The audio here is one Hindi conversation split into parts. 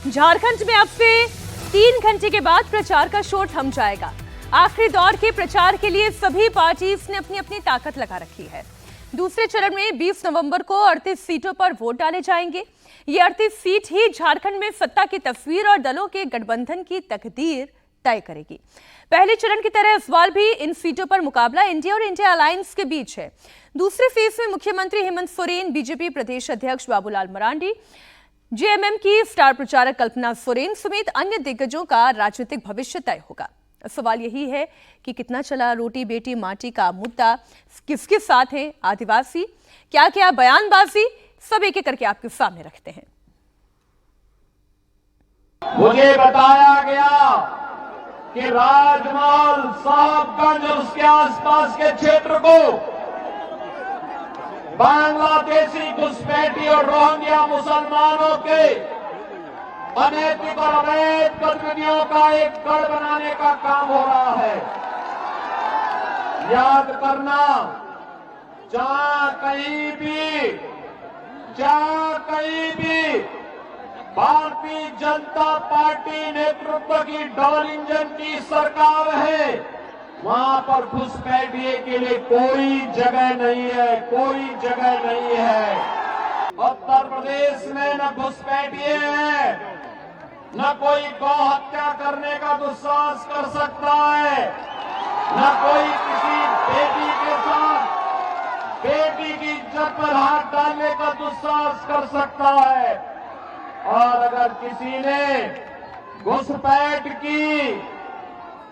झारखंड में अब से 3 घंटे के बाद प्रचार का शोर थम जाएगा। आखिरी दौर के प्रचार के लिए सभी पार्टीज ने अपनी अपनी ताकत लगा रखी है। दूसरे चरण में 20 नवंबर को 38 सीटों पर वोट डाले जाएंगे। ये 38 सीट ही झारखंड में सत्ता की तस्वीर और दलों के गठबंधन की तकदीर तय करेगी। पहले चरण की तरह इस बार भी इन सीटों पर मुकाबला इंडिया और इंडिया अलायंस के बीच है। दूसरे फेज में मुख्यमंत्री हेमंत सोरेन, बीजेपी प्रदेश अध्यक्ष बाबूलाल मरांडी, जेएमएम की स्टार प्रचारक कल्पना सोरेन समेत अन्य दिग्गजों का राजनीतिक भविष्य तय होगा। सवाल यही है कि कितना चला रोटी बेटी माटी का मुद्दा, किसके साथ है आदिवासी, क्या क्या बयानबाजी, सब एक एक करके आपके सामने रखते हैं। मुझे बताया गया कि राजमहल, साहबगंज और उसके आसपास के क्षेत्र को बांग्लादेशी घुसपैठी और रोहिंग्या मुसलमानों के अनैतिक और अवैध गतिविधियों का एक गढ़ बनाने का काम हो रहा है। याद करना, जहां कहीं भी भारतीय जनता पार्टी नेतृत्व की डबल इंजन की सरकार है, वहां पर घुसपैठिए के लिए कोई जगह नहीं है, कोई जगह नहीं है। उत्तर प्रदेश में न घुसपैठिए हैं, न कोई गौ हत्या करने का दुस्साहस कर सकता है, न कोई किसी बेटी के साथ बेटी की इज्जत पर हाथ डालने का दुस्साहस कर सकता है। और अगर किसी ने घुसपैठ की,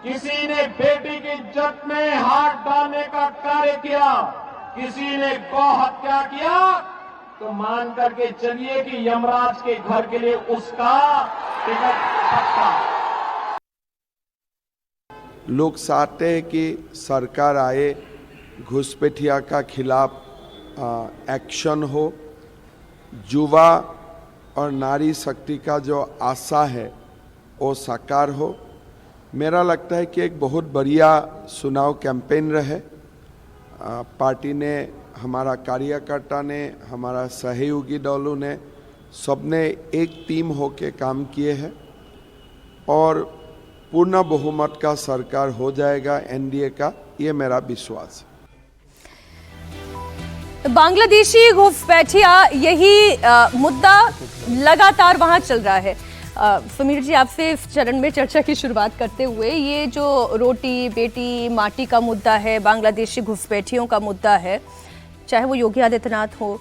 किसी ने बेटी की इज्जत में हाथ डालने का कार्य किया, किसी ने गौ हत्या किया, तो मान करके चलिए कि यमराज के घर के लिए उसका टिकट पक्का। लोग चाहते हैं कि सरकार आए, घुसपैठिया का खिलाफ एक्शन हो, युवा और नारी शक्ति का जो आशा है वो साकार हो। मेरा लगता है कि एक बहुत बढ़िया चुनाव कैंपेन रहे। पार्टी ने, हमारा कार्यकर्ता ने, हमारा सहयोगी दलों ने, सबने एक टीम होके काम किए हैं और पूर्ण बहुमत का सरकार हो जाएगा एनडीए का, ये मेरा विश्वास है। बांग्लादेशी घुसपैठिया, यही मुद्दा लगातार वहां चल रहा है। समीर जी, आपसे इस चरण में चर्चा की शुरुआत करते हुए, ये जो रोटी बेटी माटी का मुद्दा है, बांग्लादेशी घुसपैठियों का मुद्दा है, चाहे वो योगी आदित्यनाथ हो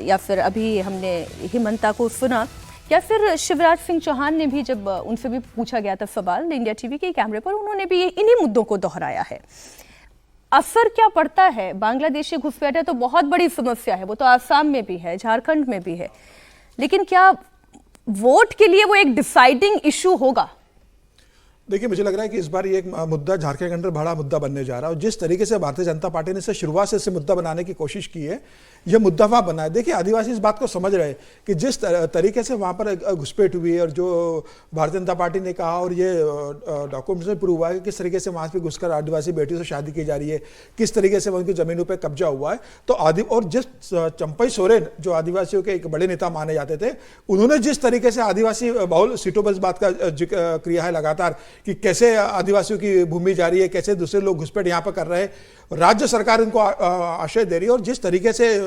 या फिर अभी हमने हेमंता को सुना, या फिर शिवराज सिंह चौहान ने भी, जब उनसे भी पूछा गया था सवाल इंडिया टीवी के कैमरे पर, उन्होंने भी इन्हीं मुद्दों को दोहराया है। असर क्या पड़ता है? बांग्लादेशी घुसपैठिया तो बहुत बड़ी समस्या है, वो तो आसाम में भी है, झारखंड में भी है, लेकिन क्या वोट के लिए वो एक डिसाइडिंग इशू होगा? देखिए, मुझे लग रहा है कि इस बार ये एक मुद्दा झारखंड के अंदर बड़ा मुद्दा बनने जा रहा है और जिस तरीके से भारतीय जनता पार्टी ने इसे शुरुआत से इसे मुद्दा बनाने की कोशिश की है, यह मुद्दा वहाँ बना है। देखिए, आदिवासी इस बात को समझ रहे हैं कि जिस तरीके से वहाँ पर घुसपैठ हुई है और जो भारतीय जनता पार्टी ने कहा और ये डॉक्यूमेंट्स में प्रूव हुआ है कि किस तरीके से वहाँ पर घुसकर आदिवासी बेटियों से शादी की जा रही है, किस तरीके से उनकी जमीनों पर कब्जा हुआ है, तो और जिस चंपई सोरेन जो आदिवासियों के एक बड़े नेता माने जाते थे, उन्होंने जिस तरीके से आदिवासी बहुल सीटों पर इस बात का किया है लगातार कि कैसे आदिवासियों की भूमि जा रही है, कैसे दूसरे लोग घुसपैठ यहाँ पर कर रहे हैं, राज्य सरकार इनको आश्रय दे रही है। और जिस तरीके से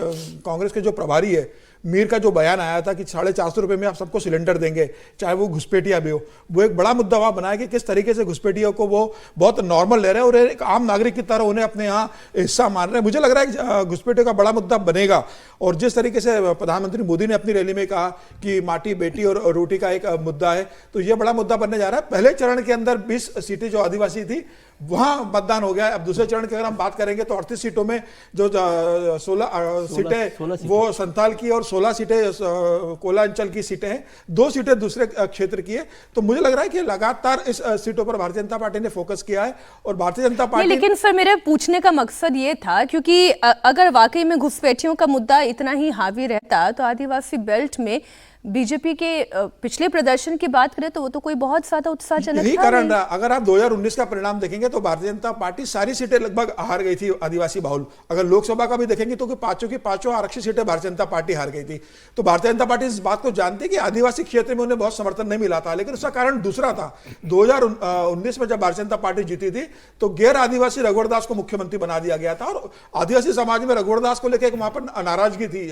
कांग्रेस के जो प्रभारी है मीर का जो बयान आया था कि 450 रुपये में आप सबको सिलेंडर देंगे, चाहे वो घुसपैठिया भी हो, वो एक बड़ा मुद्दा वहाँ बनाया कि किस तरीके से घुसपैठियों को वो बहुत नॉर्मल ले रहे हैं और एक आम नागरिक की तरह उन्हें अपने यहाँ हिस्सा मान रहे हैं। मुझे लग रहा है कि घुसपैठियों का बड़ा मुद्दा बनेगा। और जिस तरीके से प्रधानमंत्री मोदी ने अपनी रैली में कहा कि माटी बेटी और रोटी का एक मुद्दा है, तो ये बड़ा मुद्दा बनने जा रहा है। पहले चरण के अंदर 20 सीटें जो आदिवासी थी वहां मतदान हो गया है। अब दूसरे चरण की अगर हम बात करेंगे तो 38 सीटों में जो 16 सीटें वो संथाल की और 16 सीटें कोला अंचल की सीटें हैं, 2 सीटें दूसरे क्षेत्र की है। तो मुझे लग रहा है कि लगातार इस सीटों पर भारतीय जनता पार्टी ने फोकस किया है और भारतीय जनता पार्टी। लेकिन सर, मेरे पूछने का मकसद ये था, क्योंकि अगर वाकई में घुसपैठियों का मुद्दा इतना ही हावी रहता तो आदिवासी बेल्ट में बीजेपी के पिछले प्रदर्शन की बात करें तो वो तो कोई बहुत ज्यादा उत्साहजनक यही था कारण नहीं। रहा। अगर आप 2019 का परिणाम देखेंगे तो भारतीय जनता पार्टी सारी सीटें लगभग हार गई थी आदिवासी बाहुल। अगर लोकसभा का भी देखेंगे तो पांचों की पांचों आरक्षित सीटें भारतीय जनता पार्टी हार गई थी। तो भारतीय जनता पार्टी इस बात को जानती है कि आदिवासी क्षेत्र में उन्हें बहुत समर्थन नहीं मिला था, लेकिन उसका कारण दूसरा था। 2019 में जब भारतीय जनता पार्टी जीती थी तो गैर आदिवासी रघुवर दास को मुख्यमंत्री बना दिया गया था और आदिवासी समाज में रघुवर दास को लेकर एक वहां पर नाराजगी थी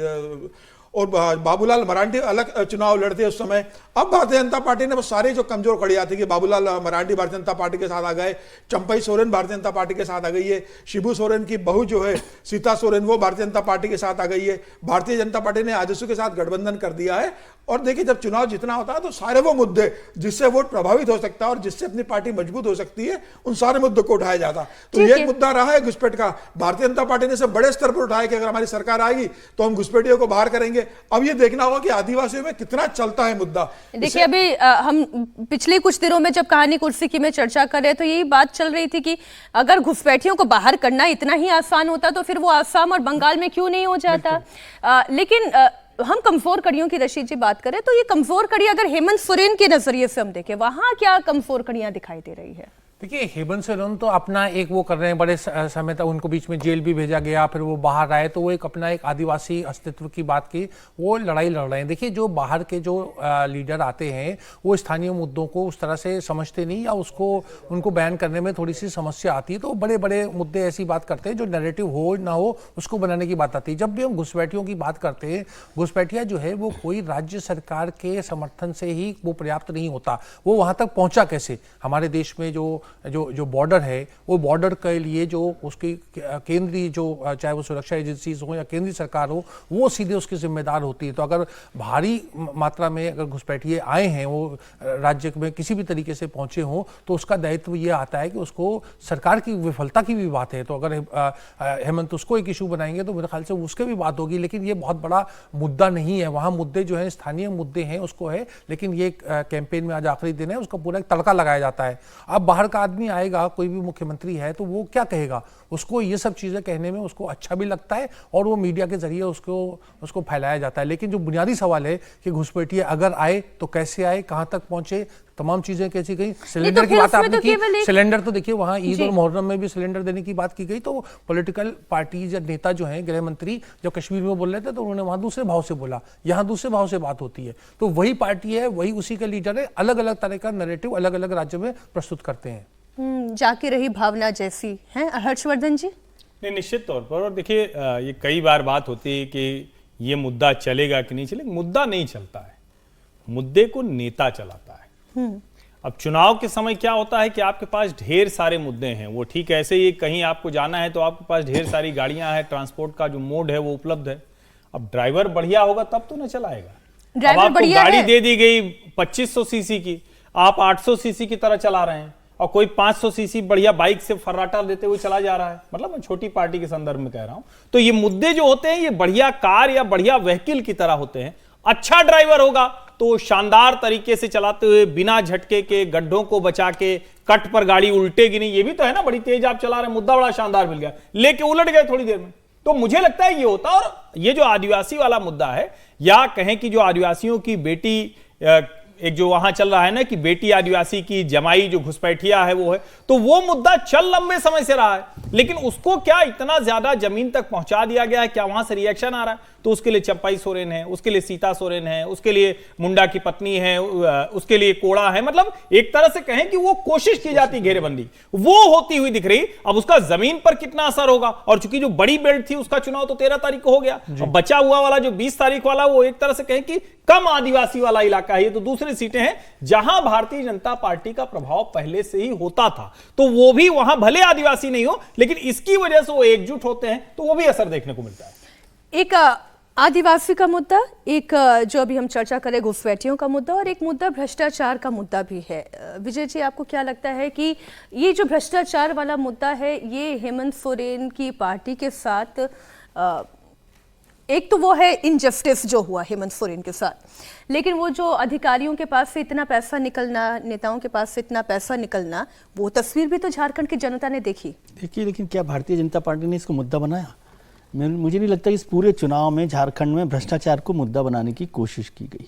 और बाबूलाल मरांडी अलग चुनाव लड़ते उस समय। अब भारतीय जनता पार्टी ने वो सारे जो कमजोर कड़ियां थी कि बाबूलाल मरांडी भारतीय जनता पार्टी के साथ आ गए, चंपई सोरेन भारतीय जनता पार्टी के साथ आ गई है, शिबू सोरेन की बहू जो है सीता सोरेन वो भारतीय जनता पार्टी के साथ आ गई है। भारतीय जनता पार्टी ने आजसू के साथ गठबंधन कर दिया है। और देखिए जब चुनाव जितना होता है तो सारे वो मुद्दे जिससे वोट प्रभावित हो सकता है और जिससे अपनी पार्टी मजबूत हो सकती है उन सारे मुद्दों को उठाया जाता। तो ये एक मुद्दा रहा है घुसपैठ का। भारतीय जनता पार्टी ने इसे बड़े स्तर पर उठाया कि अगर हमारी सरकार आएगी तो हम घुसपैठियों को बाहर करेंगे। अब ये देखना होगा कि आदिवासियों में कितना चलता है मुद्दा। देखिए अभी हम पिछले कुछ दिनों में जब कहानी कुर्सी की में चर्चा कर रहे तो यही बात चल रही थी कि अगर घुसपैठियों को बाहर करना इतना ही आसान होता तो फिर वो असम और बंगाल में क्यों नहीं हो जाता। लेकिन हम कमजोर कड़ियों की रशीद जी बात करें तो ये कमजोर कड़ी अगर हेमंत सोरेन के नजरिए से हम देखें वहां क्या कमजोर कड़ियां दिखाई दे रही है। देखिए हेमंत सोरेन तो अपना एक वो कर रहे हैं, बड़े समय तक उनको बीच में जेल भी भेजा गया, फिर वो बाहर आए तो वो एक अपना एक आदिवासी अस्तित्व की बात की वो लड़ाई लड़ रहे हैं। देखिए जो बाहर के जो लीडर आते हैं वो स्थानीय मुद्दों को उस तरह से समझते नहीं या उसको उनको बयान करने में थोड़ी सी समस्या आती है। तो बड़े बड़े मुद्दे ऐसी बात करते हैं जो नैरेटिव हो ना हो उसको बनाने की बात आती है। जब भी हम घुसपैठियों की बात करते हैं, घुसपैठिया जो है वो कोई राज्य सरकार के समर्थन से ही वो पर्याप्त नहीं होता। वो वहाँ तक पहुँचा कैसे? हमारे देश में जो बॉर्डर है वो बॉर्डर के लिए जो उसकी केंद्रीय जो चाहे वो सुरक्षा एजेंसीज हो या केंद्रीय सरकार हो वो सीधे उसकी जिम्मेदार होती है। तो अगर भारी मात्रा में अगर घुसपैठिए आए हैं वो राज्य में किसी भी तरीके से पहुंचे हों तो उसका दायित्व ये आता है कि उसको सरकार की विफलता की भी बात है। तो अगर हेमंत उसको एक इशू बनाएंगे तो मेरे ख्याल से उसके भी बात होगी, लेकिन ये बहुत बड़ा मुद्दा नहीं है। वहाँ मुद्दे जो है स्थानीय मुद्दे हैं उसको है, लेकिन ये कैंपेन में आज आखिरी दिन है उसका पूरा एक तड़का लगाया जाता है। अब बाहर का आदमी आएगा, कोई भी मुख्यमंत्री है तो वो क्या कहेगा? उसको ये सब चीजें कहने में उसको अच्छा भी लगता है और वो मीडिया के जरिए उसको फैलाया जाता है। लेकिन जो बुनियादी सवाल है कि घुसपैठिए अगर आए तो कैसे आए, कहां तक पहुंचे, तमाम चीजें कैसी गई। सिलेंडर की बात आपने की, सिलेंडर तो देखिए वहां ईद और मुहर्रम में भी सिलेंडर देने की बात की गई। तो पॉलिटिकल पार्टीज या नेता जो हैं, गृह मंत्री जब कश्मीर में बोल रहे थे तो उन्होंने वहां दूसरे भाव से बोला, यहाँ दूसरे भाव से बात होती है। तो वही पार्टी है, वही उसी के लीडर है, अलग अलग तरह का नैरेटिव अलग अलग राज्यों में प्रस्तुत करते हैं। जाके रही भावना जैसी है। हर्षवर्धन जी? नहीं, निश्चित तौर पर। और देखिए ये कई बार बात होती है कि ये मुद्दा चलेगा कि नहीं चलेगा। मुद्दा नहीं चलता है, मुद्दे को नेता चलाता है। अब चुनाव के समय क्या होता है कि आपके पास ढेर सारे मुद्दे हैं। वो ठीक ऐसे ही कहीं आपको जाना है तो आपके पास ढेर सारी गाड़ियां हैं, ट्रांसपोर्ट का जो मोड है वो उपलब्ध है। अब ड्राइवर बढ़िया होगा तब तो न चलाएगा। अब आपको गाड़ी दे दी गई 2500 सीसी की, आप 800 सीसी की तरह चला रहे हैं और कोई 500 सीसी बढ़िया बाइक से फर्राटा देते हुए चला जा रहा है। मतलब मैं छोटी पार्टी के संदर्भ में कह रहा हूं। तो ये मुद्दे जो होते हैं ये बढ़िया कार या बढ़िया व्हीकल की तरह होते हैं। अच्छा ड्राइवर होगा तो शानदार तरीके से चलाते हुए बिना झटके के, गड्ढों को बचा के, कट पर गाड़ी उल्टेगी नहीं। ये भी तो है ना, बड़ी तेज आप चला रहे हैं, मुद्दा बड़ा शानदार मिल गया, लेके उलट गए थोड़ी देर में। तो मुझे लगता है ये होता। और ये जो आदिवासी वाला मुद्दा है, या कहें कि जो आदिवासियों की बेटी, एक जो वहां चल रहा है ना कि बेटी आदिवासी की जमाई जो घुसपैठिया है वो है, तो वो मुद्दा चल लंबे समय से रहा है। लेकिन उसको क्या इतना ज्यादा जमीन तक पहुंचा दिया गया है? क्या वहां से रिएक्शन आ रहा है? तो उसके लिए चंपई सोरेन है, उसके लिए सीता सोरेन है, उसके लिए मुंडा की पत्नी है, उसके लिए कोड़ा है। मतलब एक तरह से कहें कि वो कोशिश की जाती घेरेबंदी वो होती हुई दिख रही। अब उसका जमीन पर कितना असर होगा? और चूंकि जो बड़ी बेल्ट थी उसका चुनाव तो 13 तारीख को हो गया, बचा हुआ वाला जो 20 तारीख वाला वो एक तरह से कहें कि कम आदिवासी वाला इलाका है। तो दूसरी सीटें हैं जहां भारतीय जनता पार्टी का प्रभाव पहले से ही होता था, तो वो भी वहां भले आदिवासी नहीं हो लेकिन इसकी वजह से वो एकजुट होते हैं तो वो भी असर देखने को मिलता है। एक आदिवासी का मुद्दा, एक जो अभी हम चर्चा करें घुसपैठियों का मुद्दा, और एक मुद्दा भ्रष्टाचार का मुद्दा भी है। विजय जी, आपको क्या लगता है कि ये जो भ्रष्टाचार वाला मुद्दा है ये हेमंत सोरेन की पार्टी के साथ, एक तो वो है इनजस्टिस जो हुआ हेमंत सोरेन के साथ, लेकिन वो जो अधिकारियों के पास से इतना पैसा निकलना, नेताओं के पास से इतना पैसा निकलना, वो तस्वीर भी तो झारखंड की जनता ने देखी। देखिए, लेकिन क्या भारतीय जनता पार्टी ने इसको मुद्दा बनाया? मुझे नहीं लगता कि इस पूरे चुनाव में झारखंड में भ्रष्टाचार को मुद्दा बनाने की कोशिश की गई।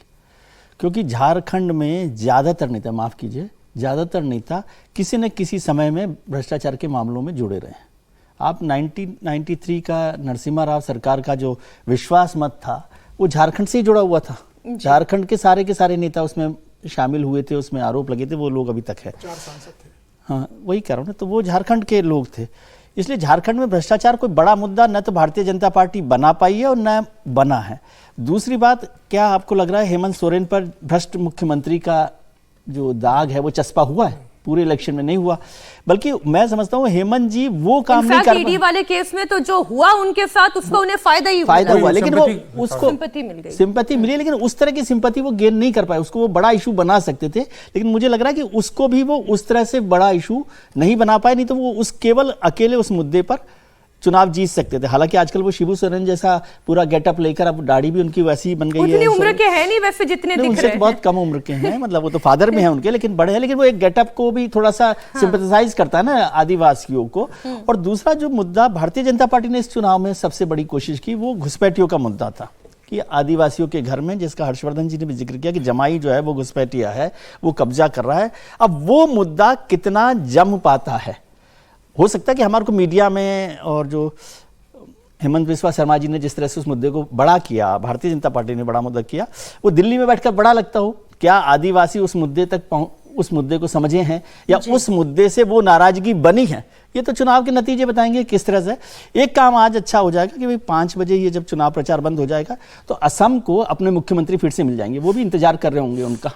क्योंकि झारखंड में ज़्यादातर नेता, माफ़ कीजिए, ज़्यादातर नेता किसी न किसी समय में भ्रष्टाचार के मामलों में जुड़े रहे हैं। आप 1993 का नरसिम्हा राव सरकार का जो विश्वास मत था वो झारखंड से ही जुड़ा हुआ था। झारखंड के सारे नेता उसमें शामिल हुए थे, उसमें आरोप लगे थे, वो लोग अभी तक है। 4 सांसद थे। हाँ, वही कह रहा हूँ ना, तो वो झारखंड के लोग थे। इसलिए झारखंड में भ्रष्टाचार कोई बड़ा मुद्दा न तो भारतीय जनता पार्टी बना पाई है और न बना है। दूसरी बात, क्या आपको लग रहा है हेमंत सोरेन पर भ्रष्ट मुख्यमंत्री का जो दाग है वो चस्पा हुआ है? पूरे इलेक्शन में नहीं हुआ, बल्कि मैं समझता हूँ हेमंत जी वो काम नहीं कर ईडी वाले केस में तो जो हुआ उनके साथ उसका उन्हें फायदा हुआ, लेकिन वो उसको सिंपैथी मिल गई, सिंपैथी मिली, लेकिन उस तरह की सिंपैथी वो गेन नहीं कर पाए। उसको वो बड़ा इशू बना सकते थे, लेकिन मुझे लग रहा है कि उसको भी वो उस तरह से बड़ा इशू नहीं बना पाए, नहीं तो वो उस केवल अकेले उस मुद्दे पर चुनाव जीत सकते थे। हालांकि आजकल वो शिबू सोरेन जैसा पूरा गेटअप लेकर, अब दाढ़ी भी उनकी वैसी ही बन गई है। उतनी उम्र के हैं नहीं वैसे जितने दिख रहे हैं, बहुत कम उम्र के हैं, मतलब वो तो फादर में है उनके, लेकिन बड़े हैं। लेकिन वो एक गेटअप को भी थोड़ा सा सिंपैथाइज करता है ना आदिवासियों को। और दूसरा जो मुद्दा भारतीय जनता पार्टी ने इस चुनाव में सबसे बड़ी कोशिश की, वो घुसपैठियों का मुद्दा था कि आदिवासियों के घर में, जिसका हर्षवर्धन जी ने भी जिक्र किया कि जमाई जो है वो घुसपैठिया है, वो कब्जा कर रहा है। अब वो मुद्दा कितना जम पाता है, हो सकता है कि हमारे को मीडिया में और जो हेमंत बिस्वा शर्मा जी ने जिस तरह से उस मुद्दे को बड़ा किया, भारतीय जनता पार्टी ने बड़ा मुद्दा किया, वो दिल्ली में बैठकर बड़ा लगता हो। क्या आदिवासी उस मुद्दे तक उस मुद्दे को समझे हैं या उस मुद्दे से वो नाराजगी बनी है? ये तो चुनाव के नतीजे बताएंगे किस तरह से। एक काम आज अच्छा हो जाएगा कि भाई 5 बजे ये जब चुनाव प्रचार बंद हो जाएगा तो असम को अपने मुख्यमंत्री फिर से मिल जाएंगे, वो भी इंतजार कर रहे होंगे उनका।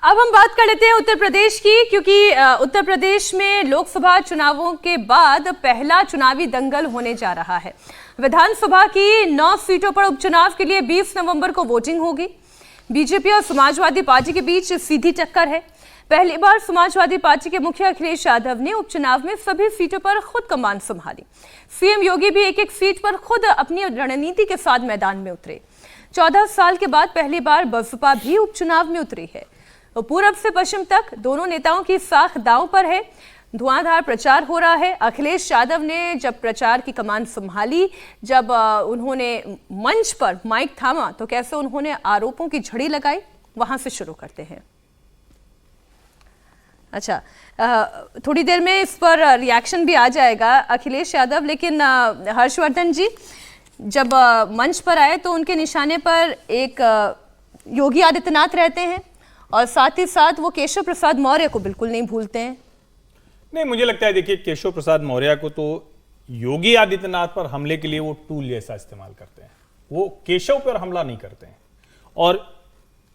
अब हम बात कर लेते हैं उत्तर प्रदेश की, क्योंकि उत्तर प्रदेश में लोकसभा चुनावों के बाद पहला चुनावी दंगल होने जा रहा है। विधानसभा की 9 सीटों पर उपचुनाव के लिए 20 नवंबर को वोटिंग होगी। बीजेपी और समाजवादी पार्टी के बीच सीधी टक्कर है। पहली बार समाजवादी पार्टी के मुखिया अखिलेश यादव ने उपचुनाव में सभी सीटों पर खुद कमान संभाली। सीएम योगी भी एक-एक सीट पर खुद अपनी रणनीति के साथ मैदान में उतरे। 14 साल के बाद पहली बार बसपा भी उपचुनाव में उतरी है। तो पूरब से पश्चिम तक दोनों नेताओं की साख दांव पर है। धुआंधार प्रचार हो रहा है। अखिलेश यादव ने जब प्रचार की कमान संभाली, जब उन्होंने मंच पर माइक थामा, तो कैसे उन्होंने आरोपों की झड़ी लगाई, वहां से शुरू करते हैं। अच्छा, थोड़ी देर में इस पर रिएक्शन भी आ जाएगा अखिलेश यादव, लेकिन हर्षवर्धन जी जब मंच पर आए तो उनके निशाने पर एक योगी आदित्यनाथ रहते हैं और साथ ही साथ वो केशव प्रसाद मौर्य को बिल्कुल नहीं भूलते हैं। नहीं, मुझे लगता है देखिए केशव प्रसाद मौर्य को तो योगी आदित्यनाथ पर हमले के लिए वो टूल जैसा इस्तेमाल करते हैं, वो केशव पर हमला नहीं करते हैं। और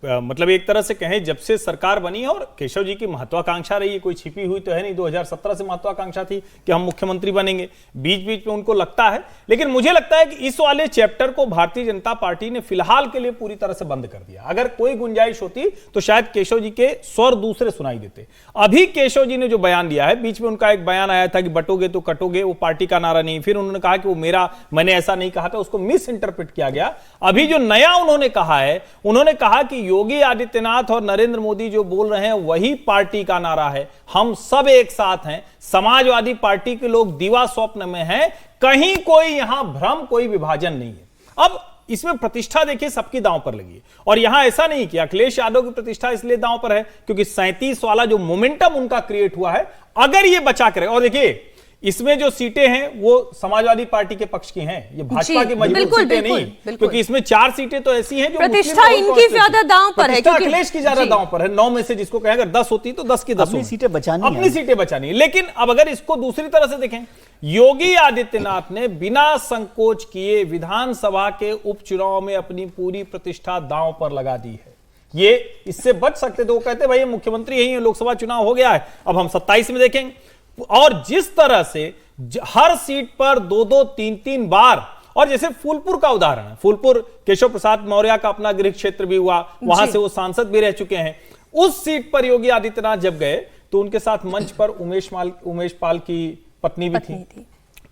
मतलब एक तरह से कहें जब से सरकार बनी है, और केशव जी की महत्वाकांक्षा रही है, कोई छिपी हुई तो है नहीं, 2017 से महत्वाकांक्षा थी कि हम मुख्यमंत्री बनेंगे, बीच बीच में उनको लगता है। लेकिन मुझे लगता है कि इस वाले चैप्टर को भारतीय जनता पार्टी ने फिलहाल के लिए पूरी तरह से बंद कर दिया। अगर कोई गुंजाइश होती तो शायद केशव जी के स्वर दूसरे सुनाई देते। अभी केशव जी ने जो बयान दिया है, बीच में उनका एक बयान आया था कि बटोगे तो कटोगे, वो पार्टी का नारा नहीं, फिर उन्होंने कहा कि वो मैंने ऐसा नहीं कहा था, उसको मिस इंटरप्रेट किया गया। अभी जो नया उन्होंने कहा है, उन्होंने कहा कि योगी आदित्यनाथ और नरेंद्र मोदी जो बोल रहे हैं वही पार्टी का नारा है, हम सब एक साथ हैं, समाजवादी पार्टी के लोग दीवा स्वप्न में हैं, कहीं कोई यहां भ्रम, कोई विभाजन नहीं है। अब इसमें प्रतिष्ठा देखिए सबकी दांव पर लगी है, और यहां ऐसा नहीं कि अखिलेश यादव की प्रतिष्ठा इसलिए दांव पर है क्योंकि 37 वाला जो मोमेंटम उनका क्रिएट हुआ है, अगर ये बचा करे, और देखिए इसमें जो सीटें हैं वो समाजवादी पार्टी के पक्ष की हैं, ये भाजपा की मजबूत सीटें नहीं, क्योंकि इसमें 4 सीटें तो ऐसी हैं जो प्रतिष्ठा इनकी ज्यादा दांव पर है, क्योंकि अखिलेश की ज्यादा दांव पर है। 9 में से जिसको कहें अगर 10 होती तो 10 की 10 अपनी सीटें बचानी, अपनी सीटें बचानी। लेकिन अब अगर इसको दूसरी तरह से देखें, योगी आदित्यनाथ ने बिना संकोच किए विधानसभा के उपचुनाव में अपनी पूरी प्रतिष्ठा दांव पर लगा दी है। ये इससे बच सकते थे, वो कहते भाई मुख्यमंत्री यही है, लोकसभा चुनाव हो गया है, अब हम 27 में देखेंगे। और जिस तरह से हर सीट पर 2-2, 3-3 बार, और जैसे फूलपुर का उदाहरण है, फूलपुर केशव प्रसाद मौर्य का अपना गृह क्षेत्र भी हुआ, वहां से वो सांसद भी रह चुके हैं। उस सीट पर योगी आदित्यनाथ जब गए तो उनके साथ मंच पर उमेश पाल की पत्नी भी थी।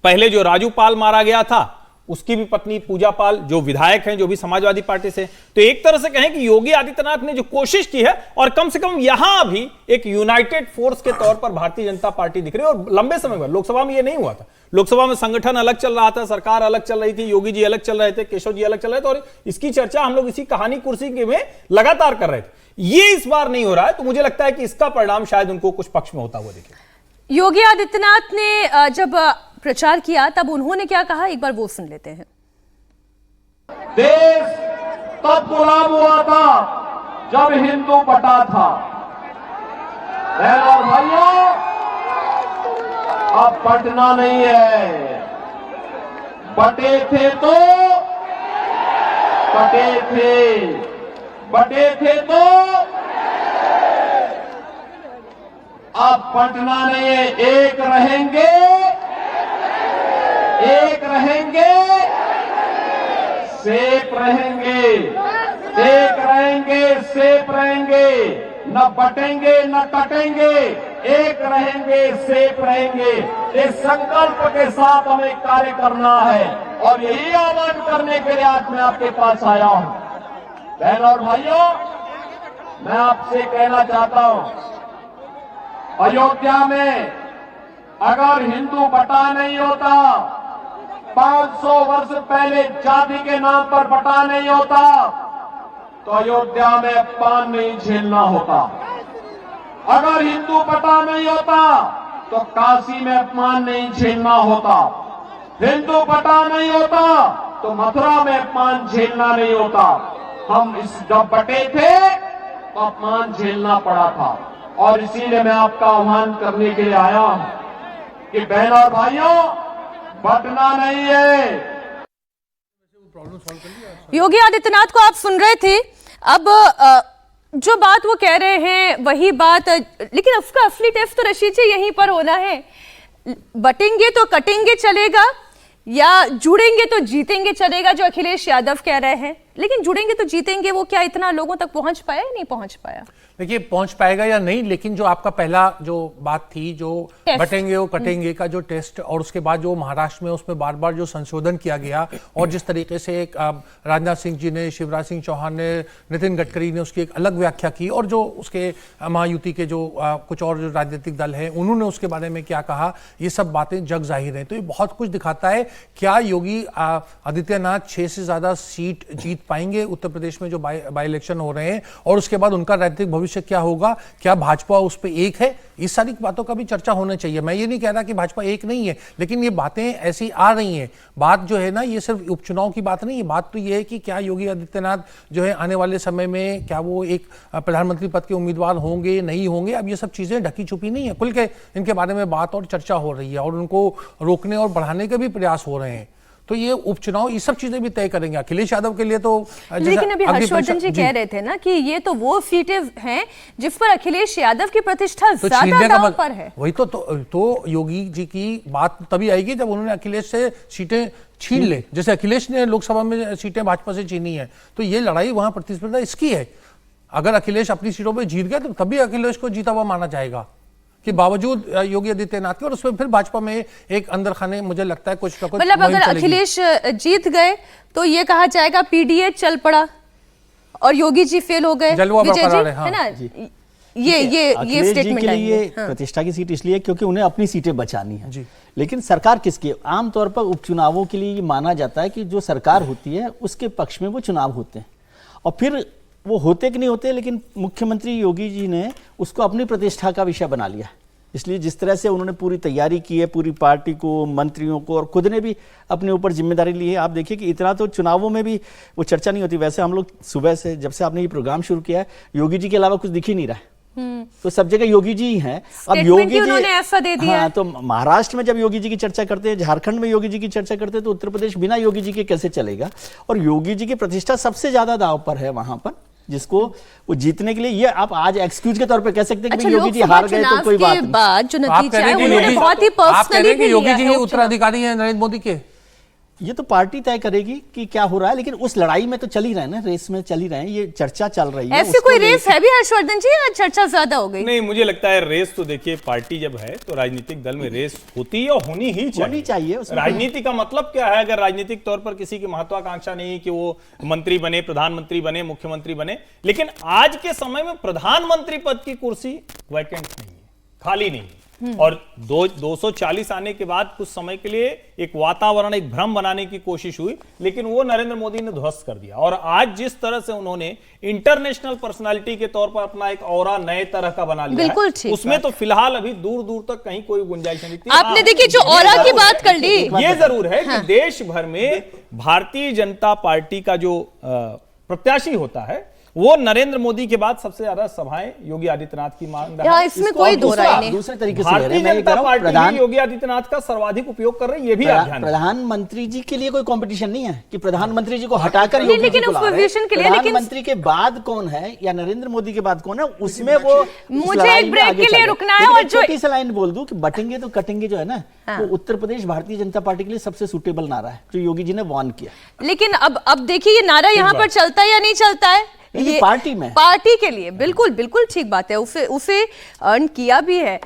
पहले जो राजू पाल मारा गया था उसकी भी पत्नी पूजा पाल जो विधायक हैं, जो भी समाजवादी पार्टी से। तो एक तरह से कहें कि योगी आदित्यनाथ ने जो कोशिश की है, और कम से कम यहां भी एक यूनाइटेड फोर्स के तौर पर भारतीय जनता पार्टी दिख रही है। और लंबे समय में लोकसभा में यह नहीं हुआ था। लोकसभा में संगठन अलग चल रहा था, सरकार अलग चल रही थी, योगी जी अलग चल रहे थे, केशव जी अलग चल रहे थे, और इसकी चर्चा हम लोग इसी कहानी कुर्सी के में लगातार कर रहे थे। ये इस बार नहीं हो रहा है, तो मुझे लगता है कि इसका परिणाम शायद उनको कुछ पक्ष में होता हुआ दिखे। योगी आदित्यनाथ ने जब प्रचार किया तब उन्होंने क्या कहा, एक बार वो सुन लेते हैं। देश तब गुलाम हुआ था जब हिंदू बटा था। बहन और भाइयों, अब बटना नहीं है। बटे थे तो कटे थे, बटे थे तो अब बटना नहीं है। एक रहेंगे, एक रहेंगे, सेफ रहेंगे, एक रहेंगे, सेफ रहेंगे, न बटेंगे न कटेंगे, एक रहेंगे, सेफ रहेंगे। इस संकल्प के साथ हमें कार्य करना है, और यही आह्वान करने के लिए आज मैं आपके पास आया हूं। बहन और भाइयों, मैं आपसे कहना चाहता हूं, अयोध्या में अगर हिंदू बटा नहीं होता, 500 वर्ष पहले जाति के नाम पर बटा नहीं होता, तो अयोध्या में अपमान नहीं झेलना होता। अगर हिंदू बटा नहीं होता, तो काशी में अपमान नहीं झेलना होता। हिंदू बटा नहीं होता, तो मथुरा में अपमान झेलना नहीं होता। हम इस जब बटे थे तो अपमान झेलना पड़ा था, और इसीलिए मैं आपका आह्वान करने के लिए आया हूं कि बहन और भाइयों, बटना नहीं है। योगी आदित्यनाथ को आप सुन रहे थे। अब जो बात वो कह रहे हैं वही बात, लेकिन उसका असली टेस्ट तो रशीद जी यहीं पर होना है। बटेंगे तो कटेंगे चलेगा, या जुड़ेंगे तो जीतेंगे चलेगा, जो अखिलेश यादव कह रहे हैं। लेकिन जुड़ेंगे तो जीतेंगे, वो क्या इतना लोगों तक पहुंच पाया या नहीं पहुंच पाया? देखिए, पहुंच पाएगा या नहीं, लेकिन जो आपका पहला जो बात थी, जो बटेंगे और कटेंगे का जो टेस्ट, और उसके बाद जो महाराष्ट्र में उसमें बार बार जो संशोधन किया गया, और जिस तरीके से एक राजनाथ सिंह जी ने, शिवराज सिंह चौहान ने, नितिन गडकरी ने उसकी एक अलग व्याख्या की, और जो उसके महायुति के जो कुछ और जो राजनीतिक दल हैं उन्होंने उसके बारे में क्या कहा, ये सब बातें जग जाहिर हैं। तो ये बहुत कुछ दिखाता है। क्या योगी आदित्यनाथ 6 से ज्यादा सीट जीत पाएंगे उत्तर प्रदेश में जो बाई इलेक्शन हो रहे हैं, और उसके बाद उनका राजनीतिक भविष्य क्या होगा? क्या भाजपा उस पर एक है? इस सारी बातों का भी चर्चा होना चाहिए। मैं ये नहीं कह रहा कि भाजपा एक नहीं है, लेकिन ये बातें ऐसी आ रही हैं। बात जो है ना, ये सिर्फ उपचुनाव की बात नहीं है। बात तो ये है कि क्या योगी आदित्यनाथ जो है आने वाले समय में क्या वो एक प्रधानमंत्री पद के उम्मीदवार होंगे, नहीं होंगे? अब ये सब चीजें ढकी छुपी नहीं है, खुल के इनके बारे में बात और चर्चा हो रही है, और उनको रोकने और बढ़ाने के भी प्रयास हो रहे हैं। तो ये उपचुनाव ये सब चीजें भी तय करेंगे। अखिलेश यादव के लिए तो, लेकिन अभी हर्षवर्धन जी कह रहे थे ना कि ये तो वो सीटें हैं जिस पर अखिलेश यादव की प्रतिष्ठा तो ज्यादा दांव पर है। वही तो योगी जी की बात तभी आएगी जब उन्होंने अखिलेश से सीटें छीन ले। जैसे अखिलेश ने लोकसभा में सीटें भाजपा से छीनी है, तो ये लड़ाई वहां प्रतिस्पर्धा इसकी है। अगर अखिलेश अपनी सीटों पर जीत गया तो तभी अखिलेश को जीता हुआ माना जाएगा, कि बावजूद योगी आदित्यनाथ के, और उसमें फिर भाजपा में एक अंदर खाने मुझे लगता है कुछ ना कुछ। मतलब अगर अखिलेश जीत गए तो ये कहा जाएगा पीडीए चल पड़ा और योगी जी फेल हो गए, विजय जी, है ना? ये स्टेटमेंट के लिए प्रतिष्ठा की सीट इसलिए क्योंकि उन्हें अपनी सीटें बचानी है। लेकिन सरकार किसकी? आमतौर पर उपचुनावों के लिए ये माना जाता है कि जो सरकार होती है उसके पक्ष में वो चुनाव होते हैं, और फिर वो होते कि नहीं होते, लेकिन मुख्यमंत्री योगी जी ने उसको अपनी प्रतिष्ठा का विषय बना लिया। इसलिए जिस तरह से उन्होंने पूरी तैयारी की है, पूरी पार्टी को, मंत्रियों को, और खुद ने भी अपने ऊपर जिम्मेदारी ली है। आप देखिए कि इतना तो चुनावों में भी वो चर्चा नहीं होती। वैसे हम लोग सुबह से, जब से आपने ये प्रोग्राम शुरू किया है, योगी जी के अलावा कुछ दिख ही नहीं रहा है। तो सब जगह योगी जी ही हैं। अब योगी जी ऐसा दे दिया। हाँ, तो महाराष्ट्र में जब योगी जी की चर्चा करते हैं, झारखंड में योगी जी की चर्चा करते हैं, तो उत्तर प्रदेश बिना योगी जी के कैसे चलेगा? और योगी जी की प्रतिष्ठा सबसे ज्यादा दांव पर है वहां पर, जिसको वो जीतने के लिए, ये आप आज एक्सक्यूज के तौर पे कह सकते हैं कि योगी जी हार गए तो कोई बात नहीं। बाद जो नतीजा है उन्होंने बहुत ही पर्सनली भी लिया है। योगी जी उत्तराधिकारी हैं नरेंद्र मोदी के। ये तो पार्टी तय करेगी कि क्या हो रहा है, लेकिन उस लड़ाई में तो चल ही रहे हैं ना, रेस में चल ही रहे हैं, ये चर्चा चल रही है। ऐसी कोई रेस है भी हर्षवर्धन जी, या चर्चा ज्यादा हो गई? नहीं, मुझे लगता है रेस तो देखिए, पार्टी जब है तो राजनीतिक दल में रेस होती है और होनी ही चाहिए। उसमें राजनीति का मतलब क्या है? अगर राजनीतिक तौर पर किसी की महत्वाकांक्षा नहीं है कि वो मंत्री बने, प्रधानमंत्री बने, मुख्यमंत्री बने, लेकिन आज के समय में प्रधानमंत्री पद की कुर्सी वैकेंट नहीं है, खाली नहीं है। और 240 आने के बाद कुछ समय के लिए एक वातावरण, एक भ्रम बनाने की कोशिश हुई, लेकिन वो नरेंद्र मोदी ने ध्वस्त कर दिया। और आज जिस तरह से उन्होंने इंटरनेशनल पर्सनालिटी के तौर पर अपना एक ऑरा नए तरह का बना लिया बिल्कुल है, उसमें तो फिलहाल अभी दूर दूर तक कहीं कोई गुंजाइश नहीं थी। आपने देखिए जो ऑरा की बात कर ली, ये जरूर है कि देश भर में भारतीय जनता पार्टी का जो प्रत्याशी होता है वो नरेंद्र मोदी के बाद सबसे ज्यादा सभाएं योगी आदित्यनाथ की मांग रहा है। इसमें कोई दो राय नहीं। दूसरे तरीके से भारतीय जनता पार्टी भी योगी आदित्यनाथ का सर्वाधिक उपयोग कर रही है, ये भी अभियान। प्रधानमंत्री जी के लिए कोई कंपटीशन नहीं है कि प्रधानमंत्री जी को हटाकर योगी लेकिन जी को ला रहे हैं। पोजीशन के लिए, लेकिन प्रधानमंत्री के बाद कौन है या नरेंद्र मोदी के बाद कौन है, उसमें वो मुझे एक ब्रेक के लिए रुकना है। और जो छोटी सी लाइन बोल दूं कि बटेंगे तो कटेंगे जो है ना, वो उत्तर प्रदेश भारतीय जनता पार्टी के लिए सबसे सूटेबल नारा है जो योगी जी ने वार्न किया। लेकिन अब देखिए ये नारा यहाँ पर चलता है या नहीं चलता है, ये पार्टी में, पार्टी के लिए बिल्कुल बिल्कुल ठीक बात है, उसे अर्न किया भी है।